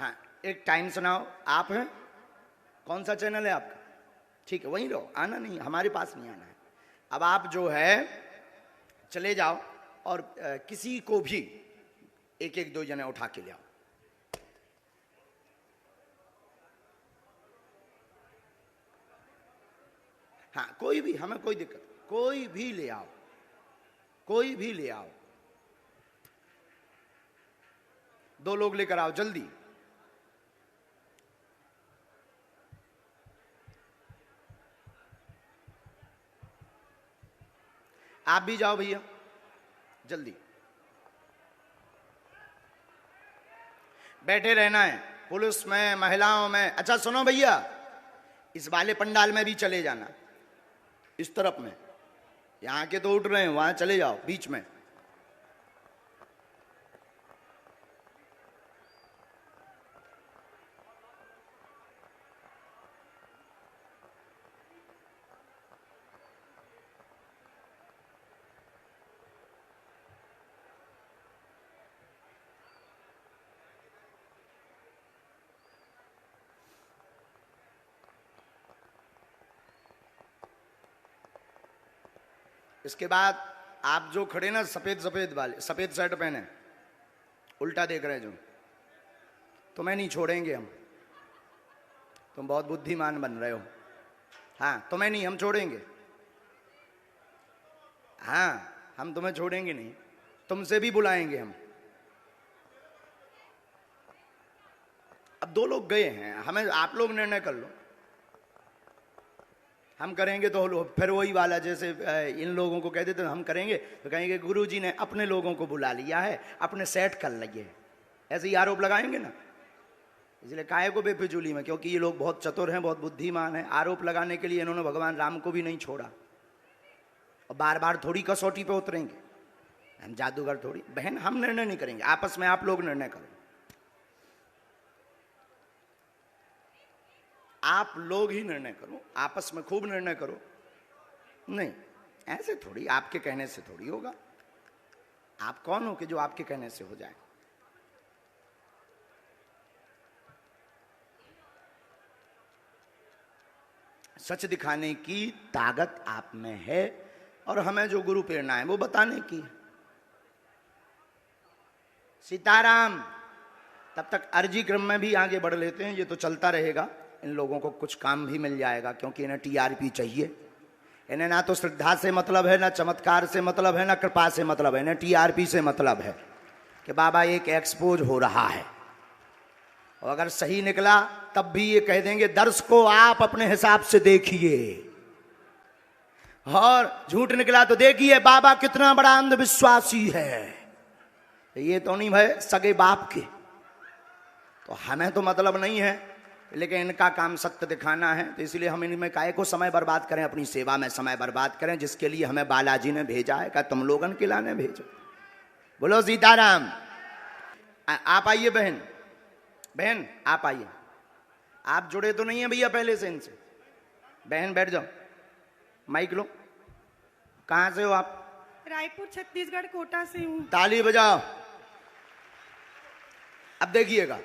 हाँ, एक टाइम सुनाओ। आप हैं? कौन सा चैनल है आपका? ठीक है, वहीं रहो, आना नहीं, हमारे पास नहीं आना है। अब आप जो है चले जाओ और किसी को भी एक एक दो जने उठा के ले आओ। हाँ, कोई भी, हमें कोई दिक्कत, कोई भी ले आओ, कोई भी ले आओ। 2 लोग लेकर आओ जल्दी। आप भी जाओ भैया, जल्दी बैठे रहना है, पुलिस में, महिलाओं में। अच्छा सुनो भैया, इस वाले पंडाल में भी चले जाना, इस तरफ में। यहां के तो उठ रहे हैं, वहां चले जाओ बीच में। इसके बाद आप जो खड़े ना सफेद सफेद वाले, सफेद शर्ट पहने, उल्टा देख रहे जो, तुम्हें नहीं छोड़ेंगे हम। तुम बहुत बुद्धिमान बन रहे हो। हाँ, तुम्हें नहीं, हम छोड़ेंगे। हाँ, हम तुम्हें छोड़ेंगे नहीं, तुमसे भी बुलाएंगे हम। अब 2 लोग गए हैं, हमें आप लोग निर्णय कर लो। हम करेंगे तो फिर वही वाला, जैसे इन लोगों को कह देते हम करेंगे तो कहेंगे गुरुजी ने अपने लोगों को बुला लिया है, अपने सेट कर लिए, ऐसे ही आरोप लगाएंगे ना। इसलिए काहे को बेफिजूली में, क्योंकि ये लोग बहुत चतुर हैं, बहुत बुद्धिमान हैं। आरोप लगाने के लिए इन्होंने भगवान राम को भी नहीं छोड़ा, और बार बार थोड़ी कसौटी पे उतरेंगे। हम जादूगर थोड़ी। बहन, हम निर्णय नहीं करेंगे, आपस में आप लोग निर्णय करो। आप लोग ही निर्णय करो, आपस में खूब निर्णय करो। नहीं, ऐसे थोड़ी, आपके कहने से थोड़ी होगा। आप कौन हो कि जो आपके कहने से हो जाए? सच दिखाने की ताकत आप में है, और हमें जो गुरु प्रेरणा है वो बताने की। सीताराम। तब तक अर्जी क्रम में भी आगे बढ़ लेते हैं, ये तो चलता रहेगा। इन लोगों को कुछ काम भी मिल जाएगा, क्योंकि इन्हें टीआरपी चाहिए। इन्हें ना तो श्रद्धा से मतलब है, ना चमत्कार से मतलब है, ना कृपा से मतलब है, इन्हें टीआरपी से मतलब है कि बाबा एक एक्सपोज हो रहा है। और अगर सही निकला तब भी ये कह देंगे दर्श को आप अपने हिसाब से देखिए, और झूठ निकला तो देखिए बाबा कितना बड़ा अंधविश्वासी है। ये तो नहीं भाई सगे बाप के, तो हमें तो मतलब नहीं है, लेकिन इनका काम सत्य दिखाना है। तो इसलिए हम इनमें काहे को समय बर्बाद करें, अपनी सेवा में समय बर्बाद करें, जिसके लिए हमें बालाजी ने भेजा है। क्या तुम लोगन के लाने भेजो? बोलो सीताराम। आप आइए बहन, बहन आप आइए। आप जुड़े तो नहीं है भैया पहले से इनसे? बहन बैठ जाओ, माइक लो। कहां से हो आप? रायपुर छत्तीसगढ़ कोटा से हूँ। ताली बजाओ। अब देखिएगा,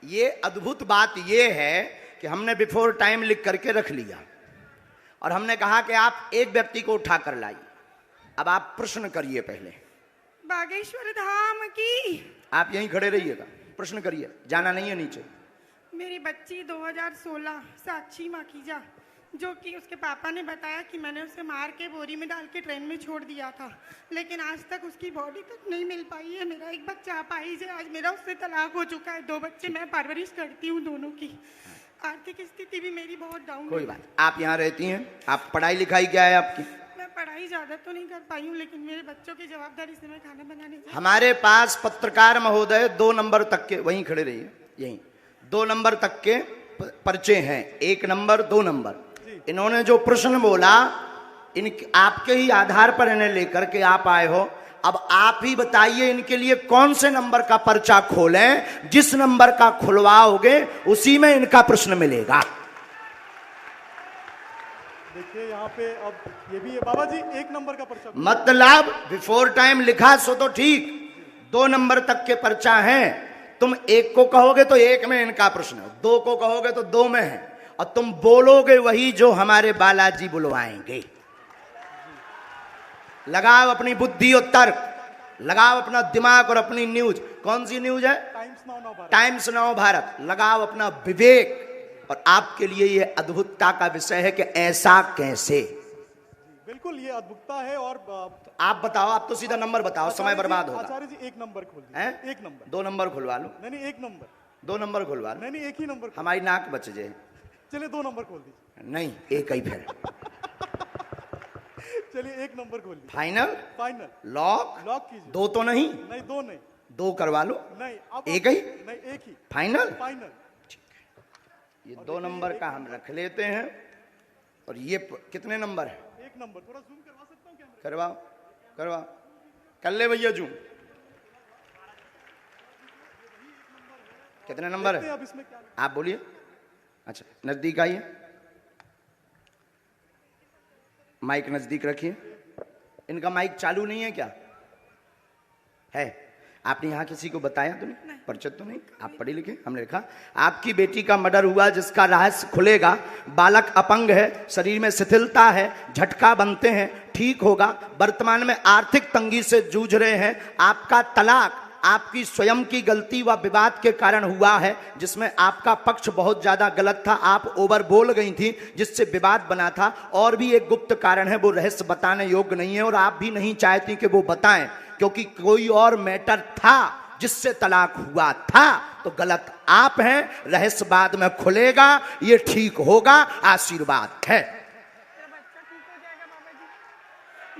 ये अद्भुत बात ये है कि हमने बिफोर टाइम लिख करके रख लिया, और हमने कहा कि आप एक व्यक्ति को उठा कर लाइए। अब आप प्रश्न करिए पहले। बागेश्वर धाम की। आप यहीं खड़े रहिएगा, प्रश्न करिए, जाना नहीं है नीचे। मेरी बच्ची 2016 साक्षी माखीजा, जो कि उसके पापा ने बताया कि मैंने उसे मार के बोरी में डाल के ट्रेन में छोड़ दिया था, लेकिन आज तक उसकी बॉडी तक नहीं मिल पाई है। मेरा एक बच्चा अपाहिज है, आज मेरा उससे तलाक हो चुका है। 2 बच्चे मैं परवरिश करती हूँ, दोनों की आर्थिक स्थिति भी मेरी बहुत डाउन है। कोई बात, आप यहाँ रहती हैं, आप पढ़ाई लिखाई क्या है आपकी? मैं पढ़ाई ज्यादा तो नहीं कर पाई हूँ, लेकिन मेरे बच्चों की जवाबदारी से मैं खाना बनाने। हमारे पास पत्रकार महोदय 2 नंबर तक के, वहीं खड़े रहिए, यहीं 2 नंबर तक के पर्चे हैं, 1 नंबर 2 नंबर। इन्होंने जो प्रश्न बोला, इन आपके ही आधार पर इन्हें लेकर के आप आए हो। अब आप ही बताइए इनके लिए कौन से नंबर का पर्चा खोलें। जिस नंबर का खुलवाओगे उसी में इनका प्रश्न मिलेगा। देखिए यहाँ पे अब ये भी है बाबा जी, 1 नंबर का पर्चा मतलब बिफोर टाइम लिखा सो तो ठीक, 2 नंबर तक के पर्चा हैं। तुम एक को कहोगे तो एक में इनका प्रश्न है, दो को कहोगे तो दो में है, और तुम बोलोगे वही जो हमारे बालाजी बुलवाएंगे। लगाओ अपनी बुद्धि और तर्क, लगाओ अपना दिमाग और अपनी न्यूज। कौन सी न्यूज है? Times now Bharat. लगाओ अपना विवेक, और आपके लिए यह अद्भुतता का विषय है कि ऐसा कैसे। बिल्कुल ये अद्भुतता है। और आप बताओ, आप तो सीधा नंबर बताओ, समय बर्बाद होगा। आचार्य जी एक नंबर खोल दीजिए। हैं? एक नंबर। दो नंबर खुलवा लो। नहीं एक नंबर। दो नंबर खुलवा लो। नहीं एक ही नंबर। हमारी नाक बच जाए। चलिए 2 नंबर खोल दीजिए। नहीं, एक ही फिर। चलिए 1 नंबर खोल दीजिए। फाइनल? फाइनल। लॉक? लॉक कीजिए। दो तो नहीं? नहीं 2 नहीं। दो करवा लो। नहीं अब एक ही? नहीं एक ही। फाइनल? फाइनल। ये 2 नंबर का हम रख लेते हैं। और ये कितने नंबर है? 1 नंबर। थोड़ा जूम करवा सकता हूँ कैमरा? करवाओ करवाओ, कर ले भैया जूम। कितने नंबर है? अब इसमें क्या? आप बोलिए। अच्छा, नजदीक आइए, माइक नजदीक रखिए। इनका माइक चालू नहीं है क्या? है? आपने यहाँ किसी को बताया तो नहीं? परिचित तो नहीं? आप पढ़े लिखे? हमने लिखा आपकी बेटी का मर्डर हुआ, जिसका रहस्य खुलेगा। बालक अपंग है, शरीर में शिथिलता है, झटका बनते हैं, ठीक होगा। वर्तमान में आर्थिक तंगी से जूझ रहे हैं। आपका तलाक आपकी स्वयं की गलती व विवाद के कारण हुआ है, जिसमें आपका पक्ष बहुत ज्यादा गलत था। आप ओवर बोल गई थी, जिससे विवाद बना था। और भी एक गुप्त कारण है, वो रहस्य बताने योग्य नहीं है, और आप भी नहीं चाहती कि वो बताएं, क्योंकि कोई और मैटर था जिससे तलाक हुआ था। तो गलत आप हैं, रहस्य बाद में खुलेगा, ये ठीक होगा, आशीर्वाद है।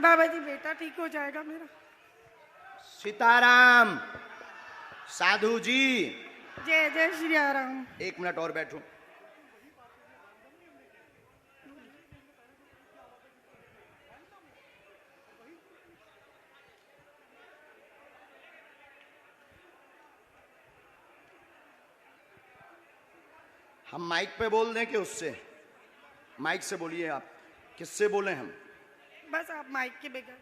बाबा जी बेटा ठीक हो जाएगा मेरा। सीताराम। साधु जी, जय जय श्री राम। 1 मिनट और बैठो। हम माइक पे बोल दें कि उससे? माइक से बोलिए। आप किससे बोले? हम बस आप माइक के बगैर।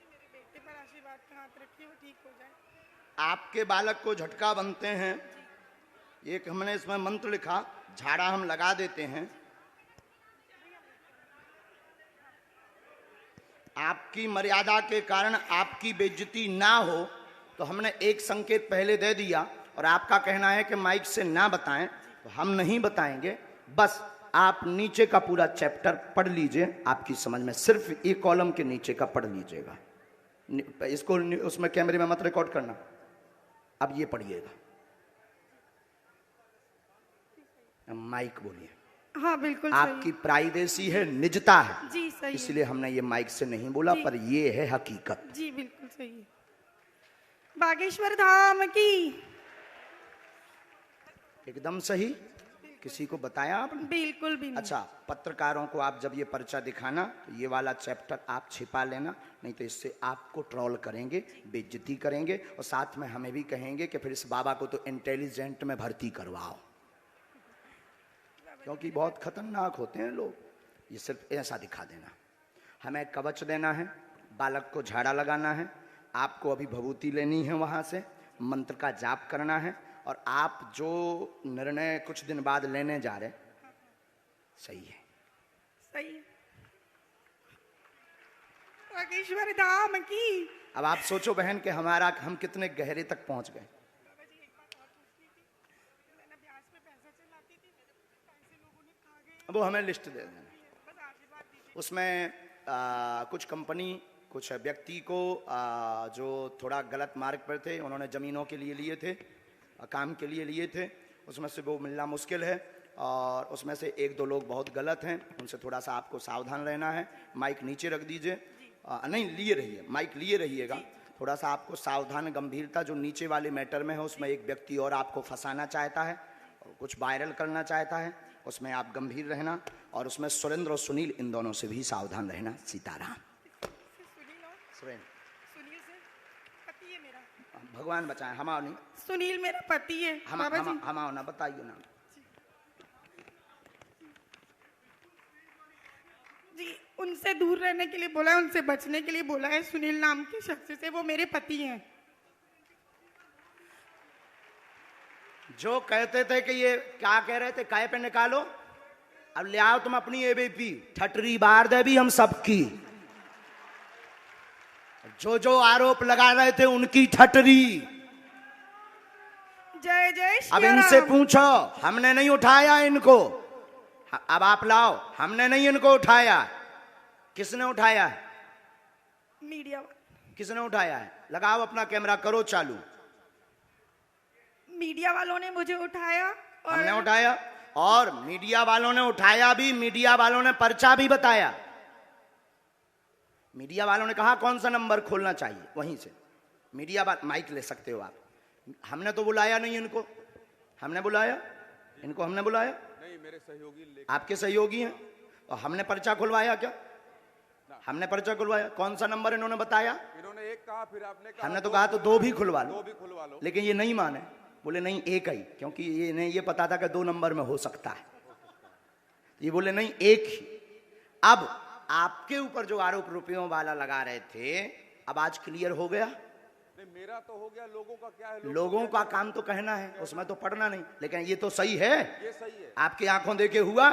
मेरे बेटे पर आशीर्वाद का हाथ रखिए, वो ठीक हो जाए। आपके बालक को झटका बनते हैं, एक हमने इसमें मंत्र लिखा, झाड़ा हम लगा देते हैं। आपकी मर्यादा के कारण आपकी बेइज्जती ना हो, तो हमने एक संकेत पहले दे दिया, और आपका कहना है कि माइक से ना बताएं, तो हम नहीं बताएंगे। बस आप नीचे का पूरा चैप्टर पढ़ लीजिए, आपकी समझ में। सिर्फ एक कॉलम के नीचे का पढ़ लीजिएगा। इसको उसमें कैमरे में मत रिकॉर्ड करना। अब ये पढ़िएगा। माइक बोलिए। हाँ बिल्कुल आपकी प्राइवेसी है, निजता है, जी सही। इसलिए हमने ये माइक से नहीं बोला, पर ये है हकीकत। जी बिल्कुल सही है। बागेश्वर धाम की। एकदम सही। किसी को बताया आपने? बिल्कुल भी नहीं। अच्छा, पत्रकारों को आप जब ये पर्चा दिखाना, तो ये वाला चैप्टर आप छिपा लेना, नहीं तो इससे आपको ट्रोल करेंगे, बेइज्जती करेंगे, और साथ में हमें भी कहेंगे कि फिर इस बाबा को तो इंटेलिजेंट में भर्ती करवाओ, क्योंकि बहुत खतरनाक होते हैं लोग। ये सिर्फ ऐसा दिखा देना। हमें कवच देना है, बालक को झाड़ा लगाना है, आपको अभी भभूति लेनी है, वहाँ से मंत्र का जाप करना है, और आप जो निर्णय कुछ दिन बाद लेने जा रहे, सही है? सही है। बागेश्वर धाम की। अब आप सोचो बहन कि हम कितने गहरे तक पहुंच गए। वो हमें लिस्ट दे देना। उसमें कुछ कंपनी, कुछ व्यक्ति को जो थोड़ा गलत मार्ग पर थे, उन्होंने ज़मीनों के लिए लिए थे, काम के लिए लिए थे, उसमें से वो मिलना मुश्किल है। और उसमें से 1-2 लोग बहुत गलत हैं, उनसे थोड़ा सा आपको सावधान रहना है। माइक नीचे रख दीजिए। नहीं, लिए रहिए, माइक लिए रहिएगा। थोड़ा सा आपको सावधान, गंभीरता, जो नीचे वाले मैटर में है, उसमें एक व्यक्ति और आपको फंसाना चाहता है, और कुछ वायरल करना चाहता है, उसमें आप गंभीर रहना। और उसमें सुरेंद्र और सुनील, इन दोनों से भी सावधान रहना। सीताराम। सुनील से पति है मेरा। भगवान बचाए, हमाओ नहीं। सुनील मेरा पति है। हमाओ ना, बताइए ना जी। उनसे दूर रहने के लिए बोला है, उनसे बचने के लिए बोला है। सुनील नाम के शख्स से, वो मेरे पति हैं। जो कहते थे कि ये क्या कह रहे थे, काय पे निकालो, अब ले आओ तुम अपनी एबीपी, ठटरी बार दे भी हम सबकी। जो जो आरोप लगा रहे थे उनकी ठटरी। जय जय अब श्री इनसे राम। पूछो, हमने नहीं उठाया इनको। अब आप लाओ, हमने नहीं इनको उठाया। किसने उठाया है? मीडिया किसने उठाया है? लगाओ अपना कैमरा, करो चालू। मीडिया वालों ने मुझे उठाया और हमने उठाया, और मीडिया वालों ने उठाया भी, मीडिया वालों ने पर्चा भी बताया। मीडिया वालों ने कहा कौन सा नंबर खोलना चाहिए, वहीं से मीडिया वाले माइक ले सकते हो आप। हमने तो बुलाया नहीं इनको। हमने बुलाया इनको? हमने बुलाया नहीं, मेरे सहयोगी आपके सहयोगी हैं। और हमने पर्चा खुलवाया क्या? हमने पर्चा खुलवाया। कौन सा नंबर इन्होंने बताया? इन्होंने एक कहा, फिर आपने कहा हमने तो कहा तो दो भी खुलवा लो, लो। लेकिन ये नहीं माने, बोले नहीं एक ही, क्योंकि ये इन्हें ये पता था कि 2 नंबर में हो सकता है। ये बोले नहीं एक ही। अब आपके ऊपर जो आरोप रुपयों वाला लगा रहे थे, अब आज क्लियर हो गया। नहीं, मेरा तो हो गया, लोगों का क्या है? लोगों का काम तो कहना है, उसमें तो पढ़ना नहीं। लेकिन ये तो सही है, ये सही है। आपकी आंखों देखे हुआ।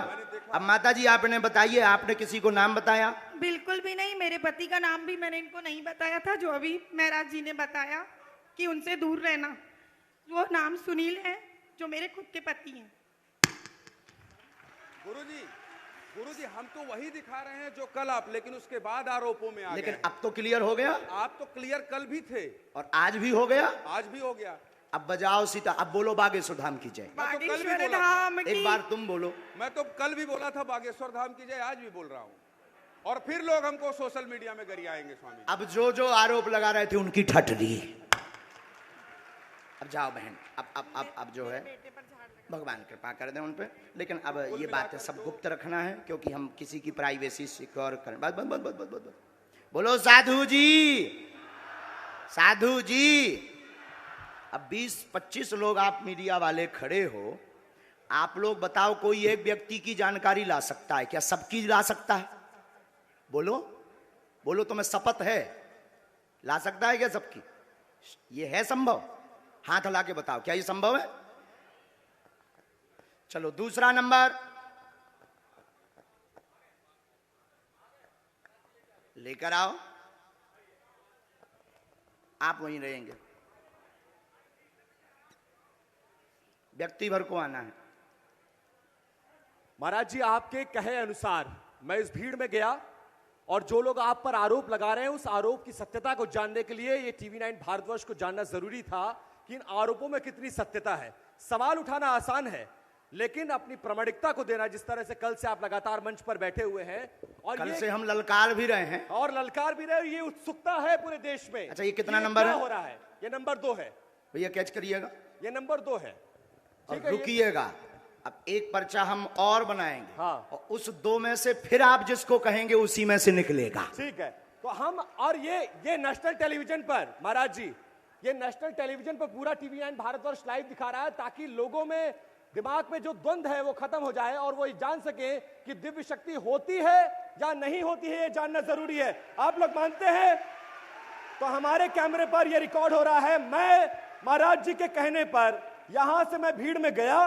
अब माता जी आपने बताइए, आपने किसी को नाम बताया? बिल्कुल भी नहीं। मेरे पति का नाम भी मैंने इनको नहीं बताया था, जो अभी महराज जी ने बताया कि उनसे दूर रहना। वो नाम सुनील है, जो मेरे खुद के पति हैं। गुरुजी, हम तो वही दिखा रहे हैं जो कल आप, लेकिन उसके बाद आरोपों में आ गए। लेकिन अब तो क्लियर हो गया। आप तो क्लियर कल भी थे और आज भी हो गया। आज भी हो गया। अब बजाओ सीता, अब बोलो बागेश्वर धाम की जय। बागेश्वर धाम की। एक बार तुम बोलो। मैं तो कल भी बोला था बागेश्वर धाम की जय, आज भी बोल रहा हूँ। और फिर लोग हमको सोशल मीडिया में गरियाएंगे स्वामी। अब जो जो आरोप लगा रहे थे उनकी ठटरी। अब जाओ बहन, अब जो है भगवान कृपा कर दें उन पे। लेकिन अब ये बातें सब गुप्त रखना है, क्योंकि हम किसी की प्राइवेसी सिक्योर करें। बस बस बस बस बस बस। बोलो साधु जी, साधु जी। अब 20-25 लोग आप मीडिया वाले खड़े हो, आप लोग बताओ, कोई एक व्यक्ति की जानकारी ला सकता है क्या? सबकी ला सकता है? बोलो बोलो, तुम्हें शपथ है? ला सकता है क्या सबकी? ये है संभव? हाथ हिला के बताओ, क्या ये संभव है? चलो दूसरा नंबर लेकर आओ। आप वहीं रहेंगे, व्यक्ति भर को आना है। महाराज जी, आपके कहे अनुसार मैं इस भीड़ में गया, और जो लोग आप पर आरोप लगा रहे हैं, उस आरोप की सत्यता को जानने के लिए ये TV9 भारतवर्ष को जानना जरूरी था कि इन आरोपों में कितनी सत्यता है। सवाल उठाना आसान है, लेकिन अपनी प्रामाणिकता को देना, जिस तरह से कल से आप लगातार मंच पर बैठे हुए हैं, और कल से हम ललकार भी रहे हैं, और ललकार भी रहे, ये उत्सुकता है पूरे देश में। अच्छा, ये कितना नंबर क्या है? हो रहा है? ये नंबर 2 है भैया, कैच करिएगा। ये नंबर 2 है। और रुकिएगा, अब एक पर्चा हम और बनाएंगे। हाँ। और उस 2 में से फिर आप जिसको कहेंगे उसी में से निकलेगा। ठीक है, तो हम, और ये नेशनल टेलीविजन पर, महाराज जी, ये नेशनल टेलीविजन पर पूरा TV9 भारतवर्ष लाइव दिखा रहा है, ताकि लोगों में, दिमाग में जो द्वंद्व है वो खत्म हो जाए, और वो ये जान सके कि दिव्य शक्ति होती है या नहीं होती है, ये जानना जरूरी है। आप लोग मानते हैं? तो हमारे कैमरे पर ये रिकॉर्ड हो रहा है। मैं महाराज जी के कहने पर यहां से मैं भीड़ में गया,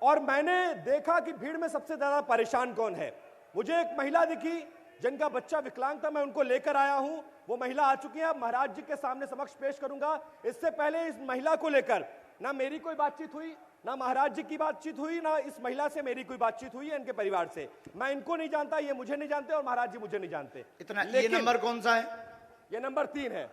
और मैंने देखा कि भीड़ में सबसे ज्यादा परेशान कौन है। मुझे एक महिला दिखी जिनका बच्चा विकलांग था, मैं उनको लेकर आया हूं। वो महिला आ चुकी है, महाराज जी के सामने समक्ष पेश करूंगा। इससे पहले इस महिला को लेकर ना मेरी कोई बातचीत हुई, ना महाराज जी की बातचीत हुई, ना इस महिला से मेरी कोई बातचीत हुई है, इनके परिवार से। मैं इनको नहीं जानता, ये मुझे नहीं जानते, और महाराज जी मुझे नहीं जानते। इतना। ये नंबर कौन सा है? ये नंबर 3 है।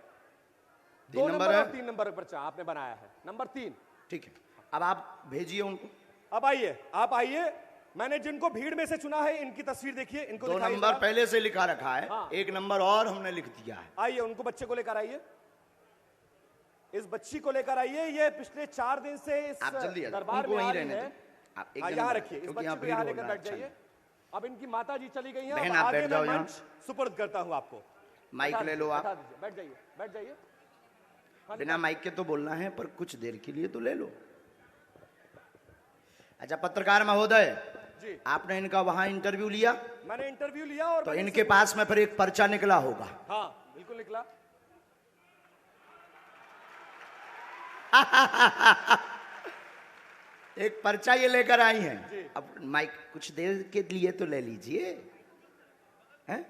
2 नंबर है, 3 नंबर पर्चा आपने बनाया है, नंबर 3। ठीक है, अब आप भेजिए उनको। अब आइए, आप आइए। मैंने जिनको भीड़ में से चुना है, इनकी तस्वीर देखिए, इनको 2 दिखाइए नंबर जरा। पहले से लिखा रखा है। हाँ। 1 नंबर और हमने लिख दिया है। आइए, उनको बच्चे को लेकर आइए, इस बच्ची को लेकर आइए। ये पिछले 4 दिन से इस आप जल्दी आ जाओ, दरबार उनको में आ वहीं रही रहने है। दें। आप एक यहाँ रखिए, इस बच्ची को यहाँ लेकर बैठ जाइए। अब इनकी माता जी चली गई हैं, बहन, अब आप आगे बैठ जाओ मैं यहाँ। मंच सुपर्द करता हूँ आपको। माइक बैठा ले लो दीजिए, आप। बैठा दीजिए, बैठ जाइए, बैठ जाइए। बिना माइक के तो बोलना है, पर कुछ देर के लिए तो ले लो। अच्छा पत्रकार महोदय, जी। आपने इनका वहां इंटरव्यू लिया, मैंने इंटरव्यू लिया और तो मैंने इनके पास में फिर एक पर्चा निकला होगा। हाँ बिल्कुल निकला। एक पर्चा ये लेकर आई जी। हैं। अब माइक कुछ देर के लिए तो ले लीजिए, हैं?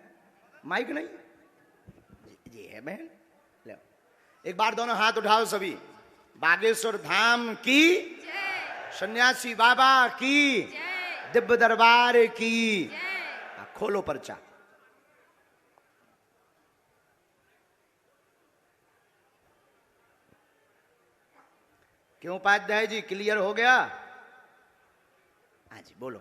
माइक नहीं जी है बहन, लो एक बार दोनों हाथ उठाओ सभी। बागेश्वर धाम की, सन्यासी बाबा की, दिव्य दरबार की। खोलो पर्चा। क्यों उपाध्याय जी, क्लियर हो गया? हाँ जी बोलो।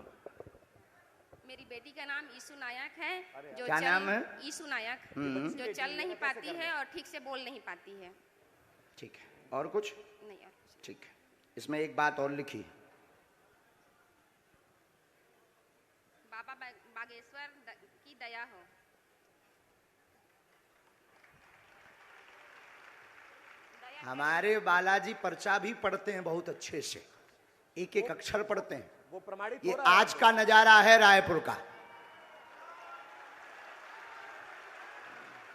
मेरी बेटी का नाम ईशु नायक है, जो क्या नाम है? ईशु नायक, जो चल नहीं पाती है और ठीक से बोल नहीं पाती है। ठीक है, और कुछ? नहीं और कुछ। ठीक है, इसमें एक बात और लिखी, बाबा बागेश्वर की दया हो। हमारे बालाजी पर्चा भी पढ़ते हैं बहुत अच्छे से, एक एक अक्षर पढ़ते हैं। वो प्रमाणित ये हो रहा है। आज का नजारा है रायपुर का।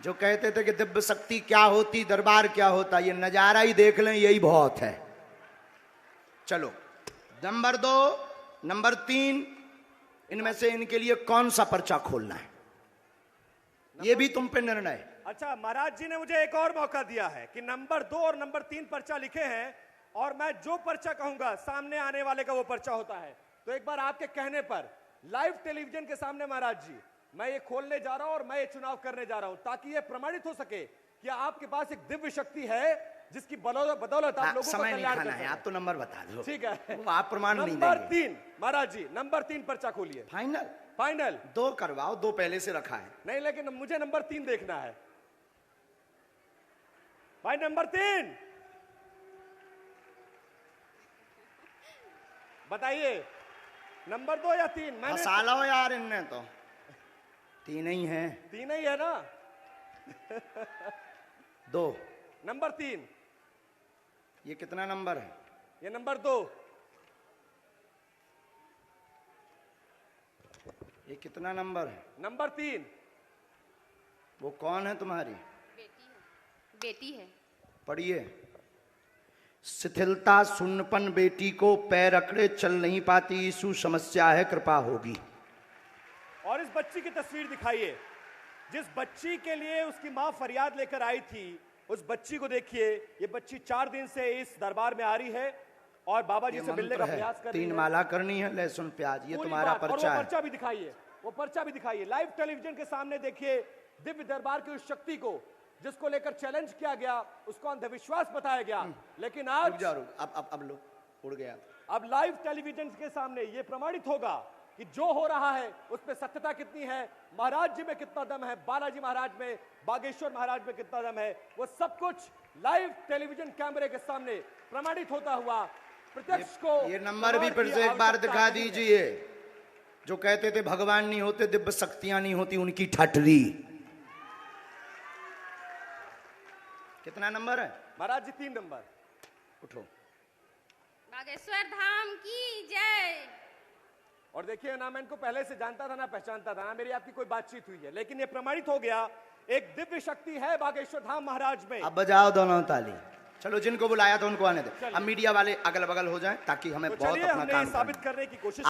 जो कहते थे कि दिव्य शक्ति क्या होती, दरबार क्या होता, ये नजारा ही देख लें, यही बहुत है। चलो नंबर 2, नंबर 3, इनमें से इनके लिए कौन सा पर्चा खोलना है, ये भी तुम पे निर्णय है। अच्छा, महाराज जी ने मुझे एक और मौका दिया है कि नंबर 2 और नंबर 3 पर्चा लिखे हैं और मैं जो पर्चा कहूंगा सामने आने वाले का वो पर्चा होता है। तो एक बार आपके कहने पर लाइव टेलीविजन के सामने महाराज जी मैं ये खोलने जा रहा हूं और मैं ये चुनाव करने जा रहा हूं, ताकि ये प्रमाणित हो सके कि आपके पास एक दिव्य शक्ति है जिसकी बदौलत आप लोगों का समय नहीं कल्याण खाना कर है, सकते आप तो नंबर बता दो। ठीक है, वो आप प्रमाण नहीं नंबर देंगे। 3 महाराज जी, नंबर 3 पर्चा खोलिए। फाइनल? फाइनल 2 करवाओ, 2 पहले से रखा है। नहीं, लेकिन मुझे नंबर 3 देखना है भाई। नंबर 3 बताइए, नंबर 2 या 3? मैंने फंसा लो यार, इनने तो 3 ही है। 3 ही है ना। 2। नंबर 3, ये कितना नंबर है? ये नंबर 2, ये कितना नंबर है? नंबर 3। वो कौन है तुम्हारी? बेटी है, बेटी है। पढ़िए। शिथिलता सुन्नपन बेटी को, पैर अकड़े चल नहीं पाती, यीशु समस्या है कृपा होगी। और इस बच्ची की तस्वीर दिखाइए, जिस बच्ची के लिए उसकी मां फरियाद लेकर आई थी, उस बच्ची को देखिए। ये बच्ची 4 दिन से इस दरबार में आ रही है और बाबा जी ये से मिलने मंत्र का है, प्रयास कर रही 3 है। माला करनी है, लहसुन प्याज, ये पूरी तुम्हारा बात। और पर्चा वो है। पर्चा भी दिखाइए, वो पर्चा भी दिखाइए। लाइव टेलीविजन के सामने देखिए दिव्य दरबार की उस शक्ति को जिसको लेकर चैलेंज किया गया, उसको अंधविश्वास बताया गया, लेकिन रुक आज जा, रुक, अब लो, उड़ गया। अब लाइव टेलीविजन के सामने ये प्रमाणित होगा कि जो हो रहा है उस पे सत्यता कितनी है, महाराज जी में कितना दम है, बालाजी महाराज में, बागेश्वर महाराज में कितना दम है। वो सब कुछ लाइव टेलीविजन कैमरे के सामने प्रमाणित होता हुआ प्रत्यक्ष को। ये नंबर भी फिर से एक बार दिखा दीजिए। जो कहते थे भगवान नहीं होते, दिव्य शक्तियां नहीं होती, उनकी ठटरी। कितना नंबर है महाराज जी? 3 नंबर। उठो। बागेश्वर धाम की जय। और देखिए ना, मैं इनको पहले से जानता था ना पहचानता था ना मेरी आपकी कोई बातचीत हुई है, लेकिन ये प्रमाणित हो गया एक दिव्य शक्ति है बागेश्वर धाम महाराज में। अब बजाओ दोनों ताली। चलो, जिनको बुलाया था उनको आने दे। अब मीडिया वाले अगल बगल हो जाएं ताकि हमें तो बहुत चलिए अपना हमने काम ये साबित करना है। करने की कोशिश